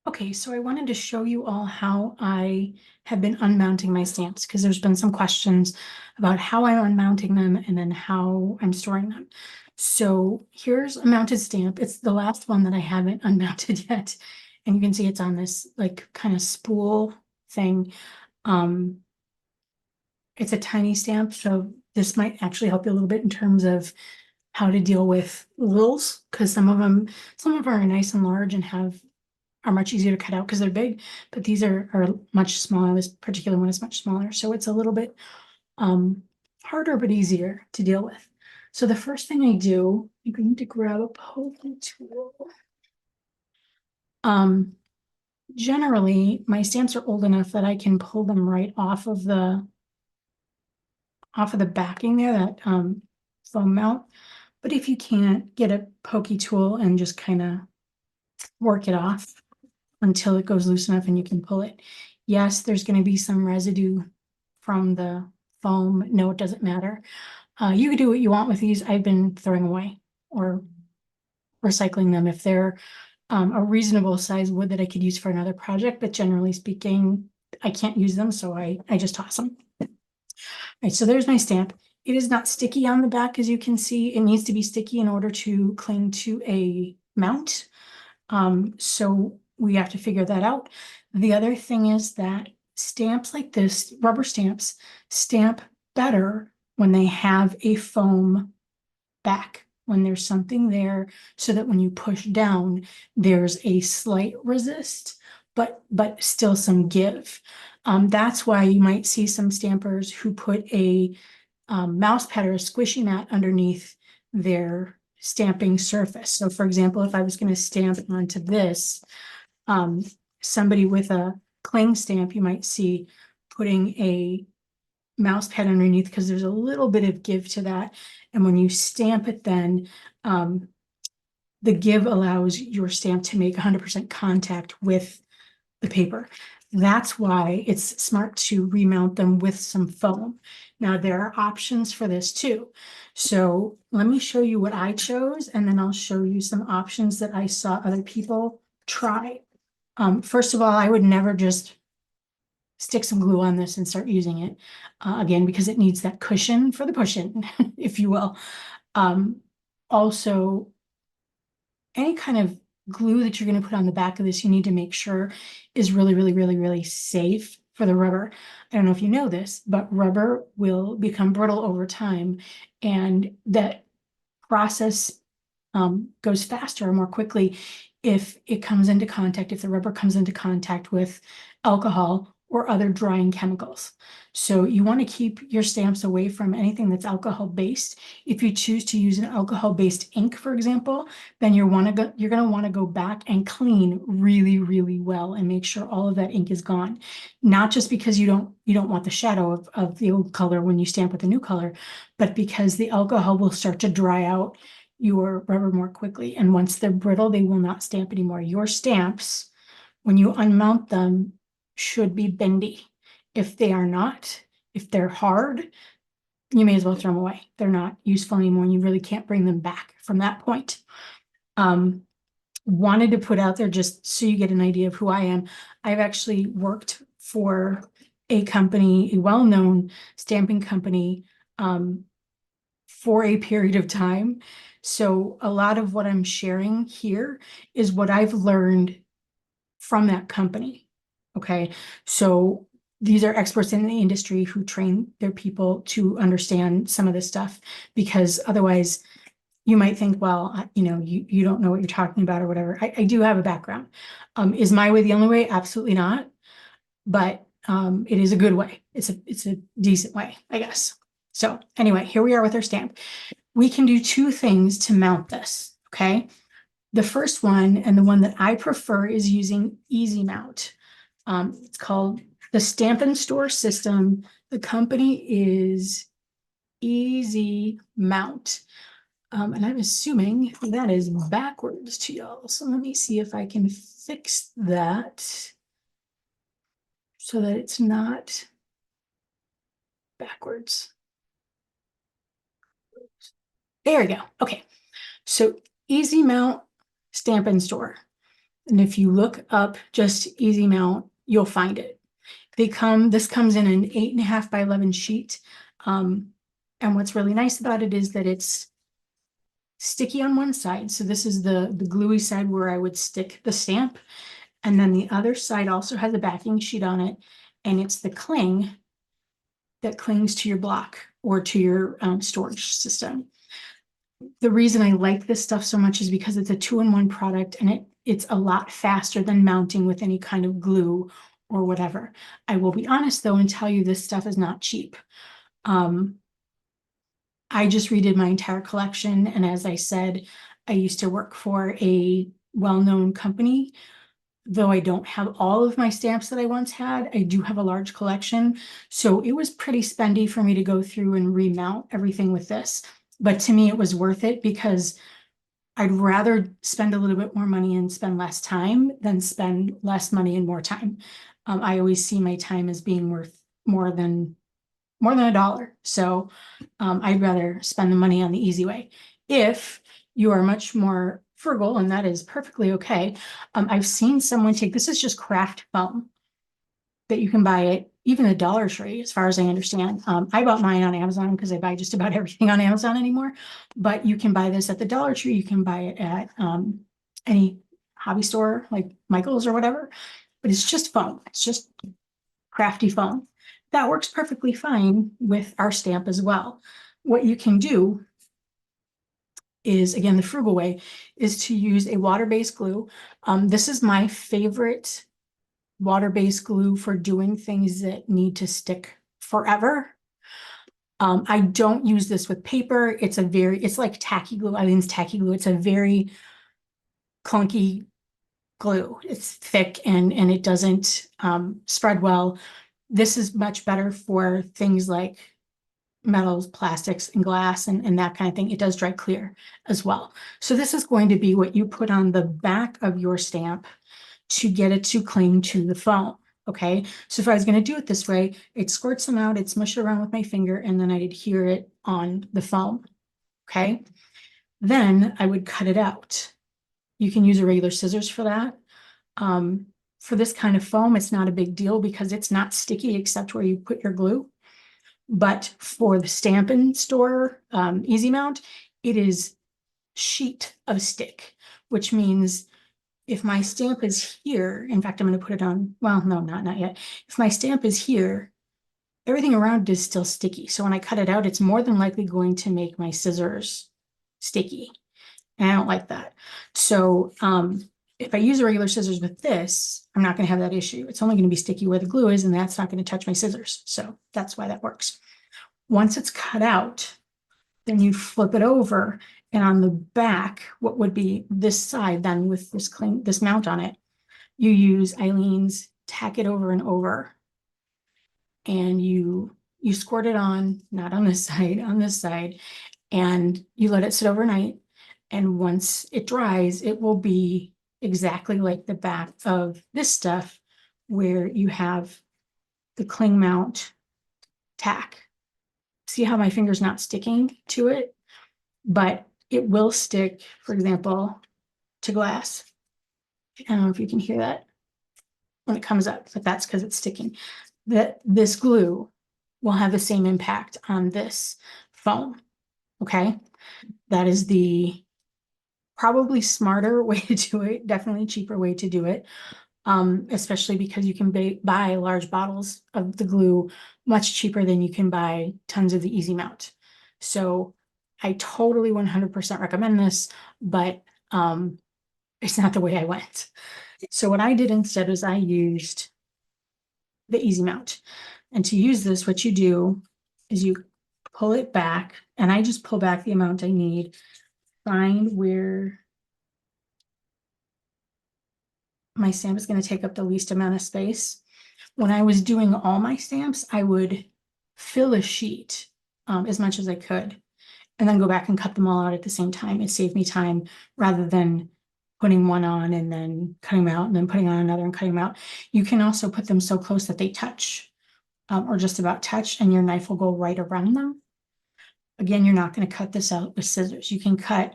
Okay, so I wanted to show you all how I have been unmounting my stamps because there's been some questions about how I'm unmounting them and then how I'm storing them. So here's a mounted stamp. It's the last one that I haven't unmounted yet. And you can see it's on this like kind of spool thing. Um, it's a tiny stamp, so this might actually help you a little bit in terms of how to deal with littles, because some of them are nice and large and are much easier to cut out because they're big, but these are much smaller. This particular one is much smaller, so it's a little bit harder but easier to deal with. So the first thing I do, I'm going to grab a poking tool. Generally, my stamps are old enough that I can pull them right off of the backing there, that foam mount. But if you can't, get a pokey tool and just kind of work it off until it goes loose enough and you can pull it. Yes, there's going to be some residue from the foam. No, it doesn't matter. You can do what you want with these. I've been throwing away or recycling them if they're a reasonable size wood that I could use for another project, but generally speaking, I can't use them, so I just toss them. All right, so there's my stamp. It is not sticky on the back, as you can see. It needs to be sticky in order to cling to a mount. So we have to figure that out. The other thing is that stamps like this, rubber stamps, stamp better when they have a foam back, when there's something there, so that when you push down, there's a slight resist, but still some give. That's why you might see some stampers who put a mouse pad or a squishy mat underneath their stamping surface. So for example, if I was going to stamp onto this, um, somebody with a cling stamp, you might see putting a mouse pad underneath because there's a little bit of give to that. And when you stamp it, then the give allows your stamp to make 100% contact with the paper. That's why it's smart to remount them with some foam. Now, there are options for this too. So let me show you what I chose, and then I'll show you some options that I saw other people try. First of all, I would never just stick some glue on this and start using it again, because it needs that cushion for the pushing, if you will. Also, any kind of glue that you're going to put on the back of this, you need to make sure is really, really, really, really safe for the rubber. I don't know if you know this, but rubber will become brittle over time, and that process goes faster or more quickly if it comes into contact, if the rubber comes into contact with alcohol or other drying chemicals. So you want to keep your stamps away from anything that's alcohol based. If you choose to use an alcohol based ink, for example, then you're going to want to go back and clean really, really well and make sure all of that ink is gone. Not just because you don't want the shadow of the old color when you stamp with the new color, but because the alcohol will start to dry out your rubber more quickly. And once they're brittle, they will not stamp anymore. Your stamps, when you unmount them, should be bendy. If they are not, if they're hard, you may as well throw them away. They're not useful anymore, and you really can't bring them back from that point. Wanted to put out there just so you get an idea of who I am. I've actually worked for a company, a well-known stamping company, for a period of time. So a lot of what I'm sharing here is what I've learned from that company. Okay. So these are experts in the industry who train their people to understand some of this stuff, because otherwise you might think, well, you don't know what you're talking about or whatever. I do have a background. Is my way the only way? Absolutely not. But it is a good way. It's a decent way, I guess. So anyway, here we are with our stamp. We can do two things to mount this, okay? The first one, and the one that I prefer, is using Easy Mount. It's called the Stamp and Store System. The company is Easy Mount. And I'm assuming that is backwards to y'all. So let me see if I can fix that so that it's not backwards. There we go. Okay. So Easy Mount Stamp and Store. And if you look up just Easy Mount, you'll find it. This comes in an 8.5 by 11 sheet. And what's really nice about it is that it's sticky on one side. So this is the gluey side where I would stick the stamp. And then the other side also has a backing sheet on it. And it's the cling that clings to your block or to your storage system. The reason I like this stuff so much is because it's a 2-in-1 product, and it's a lot faster than mounting with any kind of glue or whatever. I will be honest though and tell you this stuff is not cheap. I just redid my entire collection, and as I said, I used to work for a well-known company. Though I don't have all of my stamps that I once had, I do have a large collection. So it was pretty spendy for me to go through and remount everything with this. But to me, it was worth it because I'd rather spend a little bit more money and spend less time than spend less money and more time. I always see my time as being worth more than $1. So I'd rather spend the money on the easy way. If you are much more frugal, and that is perfectly okay. I've seen someone take, this is just craft foam that you can buy at even a Dollar Tree, as far as I understand. I bought mine on Amazon because I buy just about everything on Amazon anymore. But you can buy this at the Dollar Tree. You can buy it at any hobby store like Michael's or whatever. But it's just foam. It's just crafty foam. That works perfectly fine with our stamp as well. What you can do is, again, the frugal way, is to use a water-based glue. This is my favorite water-based glue for doing things that need to stick forever. I don't use this with paper. It's like tacky glue. Eileen's tacky glue. It's a very clunky glue. It's thick and it doesn't spread well. This is much better for things like metals, plastics, and glass, and that kind of thing. It does dry clear as well. So this is going to be what you put on the back of your stamp to get it to cling to the foam. Okay, so if I was going to do it this way, I'd squirt some out, I'd smush it around with my finger, and then I'd adhere it on the foam. Okay, then I would cut it out. You can use a regular scissors for that. For this kind of foam, it's not a big deal because it's not sticky except where you put your glue. But for the Stampin' Store Easy Mount, it is sheet of stick, which means if my stamp is here, in fact, I'm going to put it on, well, no, not yet. If my stamp is here, everything around is still sticky. So when I cut it out, it's more than likely going to make my scissors sticky. And I don't like that. So if I use a regular scissors with this, I'm not going to have that issue. It's only going to be sticky where the glue is, and that's not going to touch my scissors. So that's why that works. Once it's cut out, then you flip it over, and on the back, what would be this side then with this mount on it, you use Eileen's tack it over and over, and you squirt it on, not on this side, on this side, and you let it sit overnight. And once it dries, it will be exactly like the back of this stuff where you have the cling mount tack. See how my finger's not sticking to it, but it will stick, for example, to glass. I don't know if you can hear that when it comes up, but that's because it's sticking. This glue will have the same impact on this foam. Okay, that is the probably smarter way to do it, definitely cheaper way to do it, especially because you can buy large bottles of the glue much cheaper than you can buy tons of the Easy Mount. So I totally 100% recommend this, but it's not the way I went. So what I did instead is I used the Easy Mount. And to use this, what you do is you pull it back, and I just pull back the amount I need, find where my stamp is going to take up the least amount of space. When I was doing all my stamps, I would fill a sheet as much as I could, and then go back and cut them all out at the same time. It saved me time rather than putting one on and then cutting them out and then putting on another and cutting them out. You can also put them so close that they touch or just about touch, and your knife will go right around them. Again, you're not going to cut this out with scissors. You can cut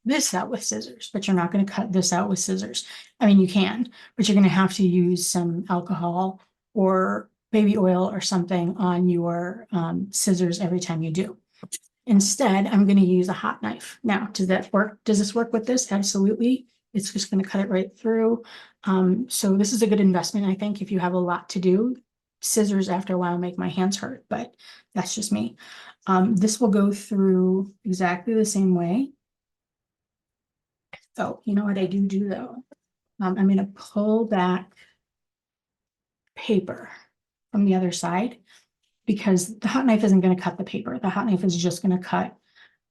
this out with scissors, but you're not going to cut this out with scissors. I mean, you can, but you're going to have to use some alcohol or baby oil or something on your scissors every time you do. Instead, I'm going to use a hot knife. Now, does that work? Does this work with this? Absolutely. It's just going to cut it right through. So this is a good investment, I think, if you have a lot to do. Scissors after a while make my hands hurt, but that's just me. This will go through exactly the same way. Oh, you know what I do though? I'm going to pull back paper from the other side because the hot knife isn't going to cut the paper. The hot knife is just going to cut,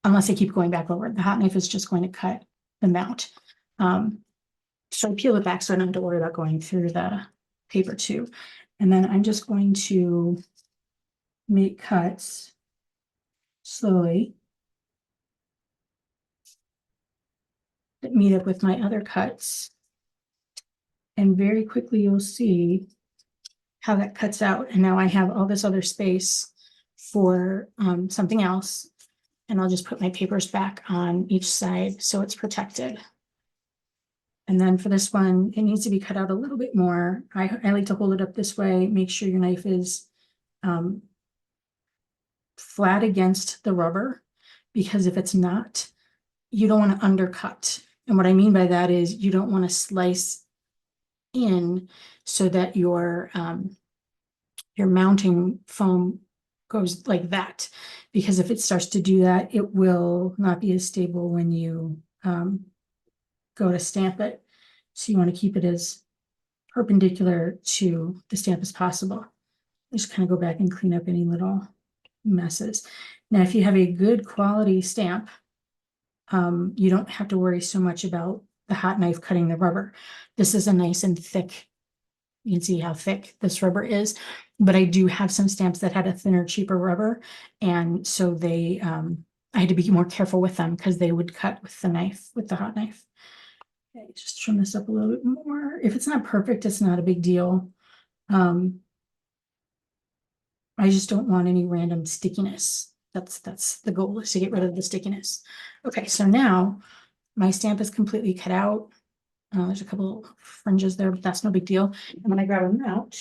unless I keep going back over it, the hot knife is just going to cut the mount. So I peel it back so I don't have to worry about going through the paper too. And then I'm just going to make cuts slowly that meet up with my other cuts. And very quickly you'll see how that cuts out. And now I have all this other space for something else. And I'll just put my papers back on each side so it's protected. And then for this one, it needs to be cut out a little bit more. I like to hold it up this way, make sure your knife is flat against the rubber, because if it's not, you don't want to undercut. And what I mean by that is you don't want to slice in so that your mounting foam goes like that, because if it starts to do that, it will not be as stable when you go to stamp it. So you want to keep it as perpendicular to the stamp as possible. Just kind of go back and clean up any little messes. Now, if you have a good quality stamp, you don't have to worry so much about the hot knife cutting the rubber. This is a nice and thick, you can see how thick this rubber is, but I do have some stamps that had a thinner, cheaper rubber. And so they, I had to be more careful with them because they would cut with the knife, with the hot knife. Okay, just trim this up a little bit more. If it's not perfect, it's not a big deal. I just don't want any random stickiness. That's the goal, is to get rid of the stickiness. Okay, so now my stamp is completely cut out. There's a couple fringes there, but that's no big deal. And when I grab them out,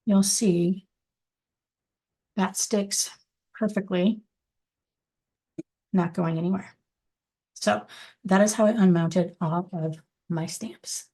you'll see that sticks perfectly, not going anywhere. So that is how I unmounted all of my stamps.